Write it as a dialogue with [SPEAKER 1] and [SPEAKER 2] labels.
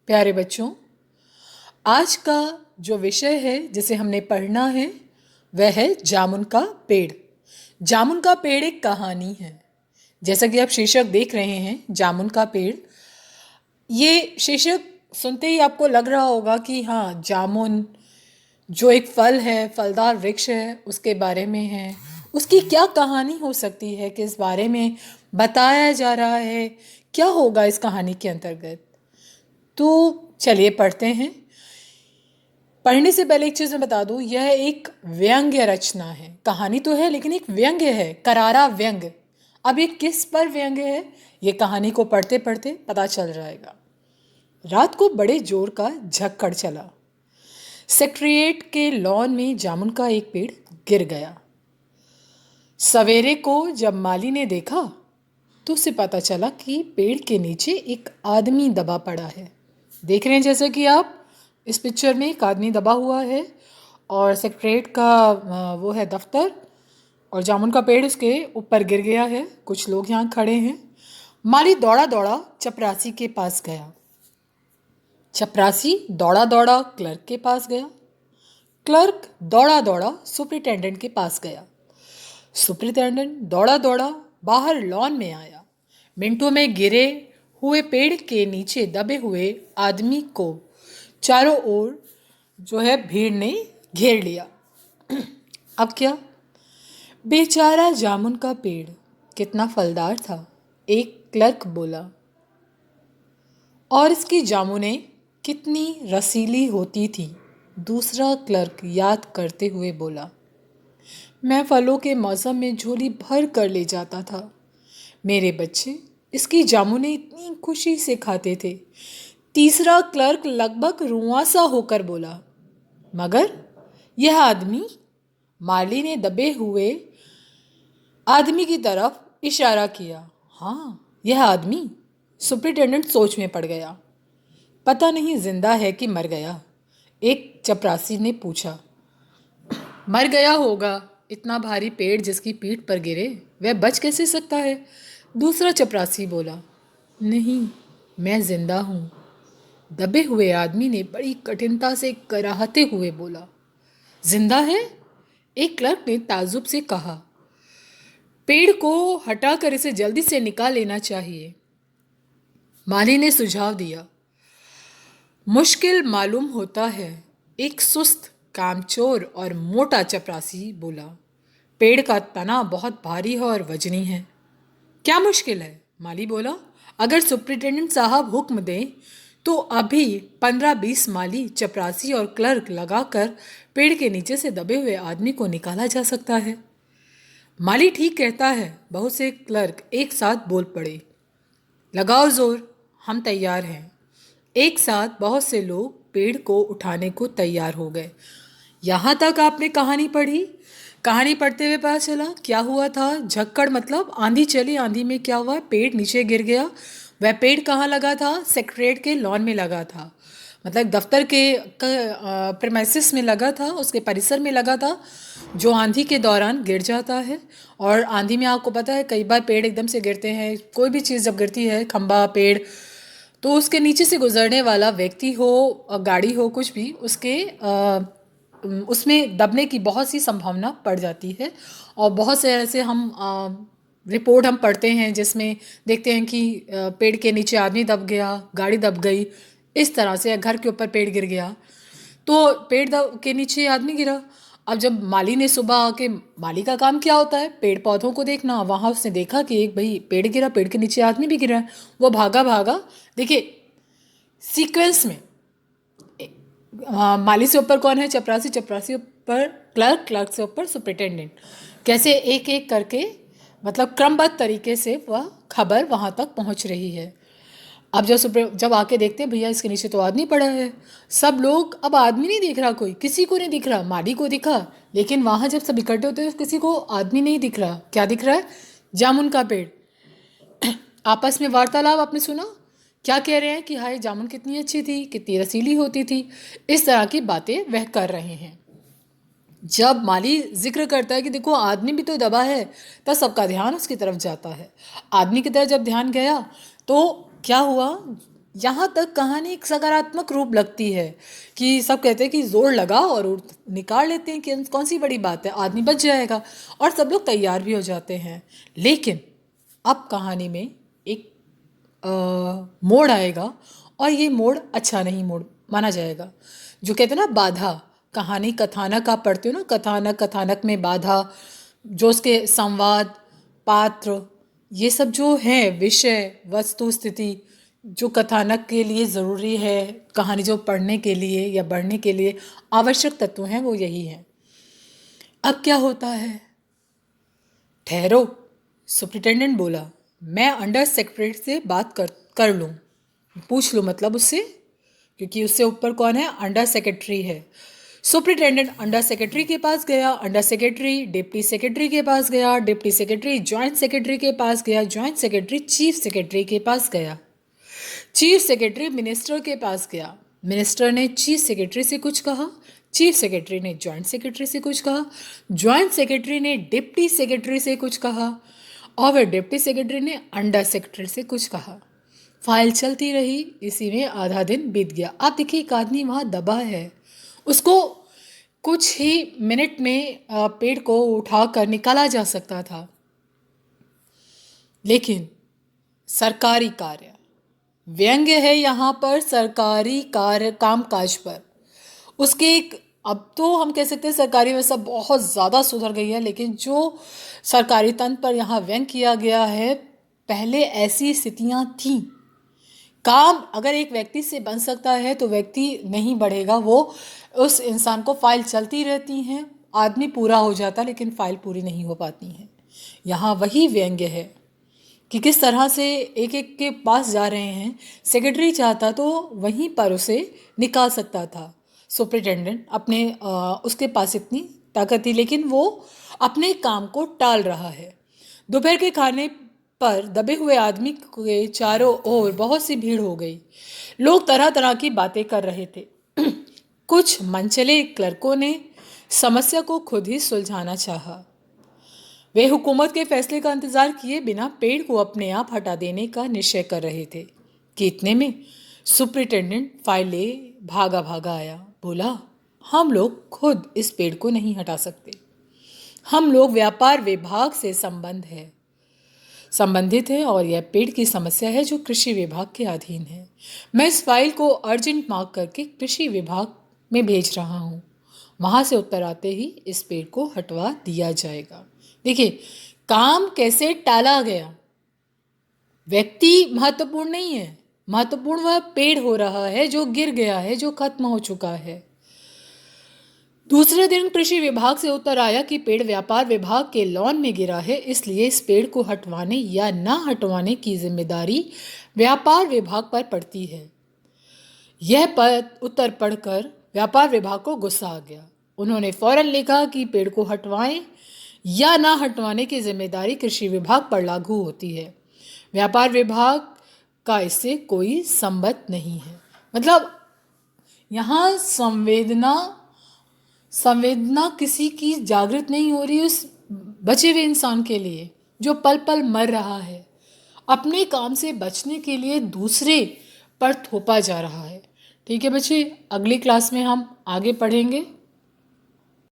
[SPEAKER 1] प्यारे बच्चों, आज का जो विषय है जिसे हमने पढ़ना है वह है जामुन का पेड़। जामुन का पेड़ एक कहानी है। जैसा कि आप शीर्षक देख रहे हैं, जामुन का पेड़। ये शीर्षक सुनते ही आपको लग रहा होगा कि हाँ, जामुन जो एक फल है, फलदार वृक्ष है, उसके बारे में है। उसकी क्या कहानी हो सकती है, किस बारे में बताया जा रहा है, क्या होगा इस कहानी के अंतर्गत। तो चलिए पढ़ते हैं। पढ़ने से पहले एक चीज़ मैं बता दूं, यह एक व्यंग्य रचना है। कहानी तो है लेकिन एक व्यंग्य है, करारा व्यंग्य। अब ये किस पर व्यंग्य है, ये कहानी को पढ़ते पढ़ते पता चल जाएगा। रात को बड़े जोर का झक्कड़ चला। सेक्रेटरीट के लॉन में जामुन का एक पेड़ गिर गया। सवेरे को जब माली ने देखा तो उसे पता चला कि पेड़ के नीचे एक आदमी दबा पड़ा है। देख रहे हैं जैसे कि आप इस पिक्चर में एक आदमी दबा हुआ है और सेक्रेटरीट का वो है दफ्तर, और जामुन का पेड़ उसके ऊपर गिर गया है। कुछ लोग यहाँ खड़े हैं। माली दौड़ा दौड़ा चपरासी के पास गया। चपरासी दौड़ा दौड़ा क्लर्क के पास गया। क्लर्क दौड़ा दौड़ा सुपरिटेंडेंट के पास गया। सुपरिटेंडेंट दौड़ा दौड़ा बाहर लॉन में आया। मिनटों में गिरे हुए पेड़ के नीचे दबे हुए आदमी को चारों ओर जो है भीड़ ने घेर लिया। अब क्या? बेचारा जामुन का पेड़ कितना फलदार था, एक क्लर्क बोला, और इसकी जामुनें कितनी रसीली होती थी, दूसरा क्लर्क याद करते हुए बोला। मैं फलों के मौसम में झोली भर कर ले जाता था। मेरे बच्चे इसकी जामुनें इतनी खुशी से खाते थे। तीसरा क्लर्क लगभग रुआंसा होकर बोला। मगर यह आदमी, माली ने दबे हुए आदमी की तरफ इशारा किया। हाँ, यह आदमी। सुपरिटेंडेंट सोच में पड़ गया। पता नहीं जिंदा है कि मर गया। एक चपरासी ने पूछा। मर गया होगा, इतना भारी पेड़ जिसकी पीठ पर गिरे वह बच कैसे सकता है? दूसरा चपरासी बोला। नहीं, मैं जिंदा हूँ। दबे हुए आदमी ने बड़ी कठिनता से कराहते हुए बोला। जिंदा है? एक क्लर्क ने ताज्जुब से कहा। पेड़ को हटाकर इसे जल्दी से निकाल लेना चाहिए। माली ने सुझाव दिया। मुश्किल मालूम होता है, एक सुस्त, कामचोर और मोटा चपरासी बोला। पेड़ का तना बहुत भारी है और वजनी है। क्या मुश्किल है? माली बोला। अगर सुपरिटेंडेंट साहब हुक्म दें तो अभी 15-20 माली, चपरासी और क्लर्क लगाकर पेड़ के नीचे से दबे हुए आदमी को निकाला जा सकता है। माली ठीक कहता है, बहुत से क्लर्क एक साथ बोल पड़े। लगाओ जोर, हम तैयार हैं। एक साथ बहुत से लोग पेड़ को उठाने को तैयार हो गए। यहाँ तक आपने कहानी पढ़ी। कहानी पढ़ते हुए पता चला क्या हुआ था। झक्कड़ मतलब आंधी चली। आंधी में क्या हुआ? पेड़ नीचे गिर गया। वह पेड़ कहाँ लगा था? सेक्रेटरीट के लॉन में लगा था, मतलब दफ्तर के प्रेमाइसिस में लगा था, उसके परिसर में लगा था, जो आंधी के दौरान गिर जाता है। और आंधी में आपको पता है कई बार पेड़ एकदम से गिरते हैं। कोई भी चीज़ जब गिरती है, खंबा, पेड़, तो उसके नीचे से गुजरने वाला व्यक्ति हो, गाड़ी हो, कुछ भी, उसमें दबने की बहुत सी संभावना पड़ जाती है। और बहुत से ऐसे रिपोर्ट हम पढ़ते हैं जिसमें देखते हैं कि पेड़ के नीचे आदमी दब गया, गाड़ी दब गई, इस तरह से घर के ऊपर पेड़ गिर गया, तो पेड़ के नीचे आदमी गिरा। अब जब माली ने सुबह आके, माली का काम क्या होता है? पेड़ पौधों को देखना। वहाँ उसने देखा कि एक भाई पेड़ गिरा, पेड़ के नीचे आदमी भी गिरा है। वो भागा भागा। देखिए सीक्वेंस में माली से ऊपर कौन है? चपरासी, चपरासी ऊपर क्लर्क, क्लर्क से ऊपर सुपरिटेंडेंट। कैसे एक एक करके, मतलब क्रमबद्ध तरीके से वह खबर वहाँ तक पहुँच रही है। अब जब आके देखते हैं, भैया इसके नीचे तो आदमी पड़ा है। सब लोग, अब आदमी नहीं दिख रहा, कोई किसी को नहीं दिख रहा। माली को दिखा, लेकिन वहाँ जब सब इकट्ठे होते हैं तो किसी को आदमी नहीं दिख रहा। क्या दिख रहा है? जामुन का पेड़। आपस में वार्तालाप आपने सुना? क्या कह रहे हैं कि हाय जामुन कितनी अच्छी थी, कितनी रसीली होती थी, इस तरह की बातें वह कर रहे हैं। जब माली जिक्र करता है कि देखो आदमी भी तो दबा है, तब सबका ध्यान उसकी तरफ जाता है। आदमी की तरफ जब ध्यान गया तो क्या हुआ? यहाँ तक कहानी एक सकारात्मक रूप लगती है कि सब कहते हैं कि जोर लगाओ और निकाल लेते हैं कि कौन सी बड़ी बात है, आदमी बच जाएगा, और सब लोग तैयार भी हो जाते हैं। लेकिन अब कहानी में एक मोड़ आएगा, और ये मोड़ अच्छा नहीं मोड़ माना जाएगा। जो कहते हैं ना बाधा, कहानी कथानक आप पढ़ते हो ना, कथानक, कथानक में बाधा, जो उसके संवाद, पात्र, ये सब जो है विषय, वस्तु, स्थिति, जो कथानक के लिए ज़रूरी है, कहानी जो पढ़ने के लिए या बढ़ने के लिए आवश्यक तत्व हैं, वो यही है। अब क्या होता है? ठहरो, सुप्रिटेंडेंट बोला। मैं अंडर सेक्रेटरी से बात कर लूँ, पूछ लूँ मतलब उससे, क्योंकि उससे ऊपर कौन है? अंडर सेक्रेटरी है। सुप्रिटेंडेंट अंडर सेक्रेटरी के पास गया, अंडर सेक्रेटरी डिप्टी सेक्रेटरी के पास गया, डिप्टी सेक्रेटरी जॉइंट सेक्रेटरी के पास गया, जॉइंट सेक्रेटरी चीफ सेक्रेटरी के पास गया, चीफ सेक्रेटरी मिनिस्टर के पास गया, मिनिस्टर ने चीफ सेक्रेटरी से कुछ कहा, चीफ सेक्रेटरी ने जॉइंट सेक्रेटरी से कुछ कहा, जॉइंट सेक्रेटरी ने डिप्टी सेक्रेटरी से कुछ कहा, और वह डिप्टी सेक्रेटरी ने अंडर सेक्रेटरी से कुछ कहा। फाइल चलती रही, इसी में आधा दिन बीत गया। आप देखिए, एक आदमी वहाँ दबा है, उसको कुछ ही मिनट में पेड़ को उठाकर निकाला जा सकता था, लेकिन सरकारी कार्य, व्यंग्य है यहाँ पर सरकारी कार्य कामकाज पर, उसके एक, अब तो हम कह सकते हैं सरकारी व्यवस्था बहुत ज़्यादा सुधर गई है, लेकिन जो सरकारी तंत्र पर यहाँ व्यंग किया गया है, पहले ऐसी स्थितियाँ थीं। काम अगर एक व्यक्ति से बन सकता है तो व्यक्ति नहीं बढ़ेगा, वो उस इंसान को, फाइल चलती रहती हैं, आदमी पूरा हो जाता लेकिन फाइल पूरी नहीं हो पाती हैं। यहाँ वही व्यंग्य है कि किस तरह से एक एक के पास जा रहे हैं। सेक्रेटरी चाहता तो वहीं पर उसे निकाल सकता था, सुप्रिटेंडेंट अपने उसके पास इतनी ताकत थी, लेकिन वो अपने काम को टाल रहा है। दोपहर के खाने पर दबे हुए आदमी के चारों ओर बहुत सी भीड़ हो गई। लोग तरह तरह की बातें कर रहे थे। कुछ मनचले क्लर्कों ने समस्या को खुद ही सुलझाना चाहा। वे हुकूमत के फैसले का इंतजार किए बिना पेड़ को अपने आप हटा देने का निश्चय कर रहे थे कि इतने में सुप्रिटेंडेंट फाइल ले भागा भागा आया। बोला, हम लोग खुद इस पेड़ को नहीं हटा सकते, हम लोग व्यापार विभाग से संबंधित है और यह पेड़ की समस्या है जो कृषि विभाग के अधीन है। मैं इस फाइल को अर्जेंट मार्क करके कृषि विभाग में भेज रहा हूँ, वहाँ से उत्तर आते ही इस पेड़ को हटवा दिया जाएगा। देखिए, काम कैसे टाला गया। व्यक्ति महत्वपूर्ण नहीं है, महत्वपूर्ण वह पेड़ हो रहा है जो गिर गया है, जो खत्म हो चुका है। दूसरे दिन कृषि विभाग से उत्तर आया कि पेड़ व्यापार विभाग के लॉन में गिरा है, इसलिए इस पेड़ को हटवाने या ना हटवाने की जिम्मेदारी व्यापार विभाग पर पड़ती है। यह उत्तर पढ़कर व्यापार विभाग को गुस्सा आ गया। उन्होंने फौरन लिखा कि पेड़ को हटवाएं या ना हटवाने की जिम्मेदारी कृषि विभाग पर लागू होती है, व्यापार विभाग का इससे कोई संबंध नहीं है। मतलब यहाँ संवेदना किसी की जागृत नहीं हो रही उस बचे हुए इंसान के लिए जो पल पल मर रहा है, अपने काम से बचने के लिए दूसरे पर थोपा जा रहा है। ठीक है बच्चे, अगली क्लास में हम आगे पढ़ेंगे।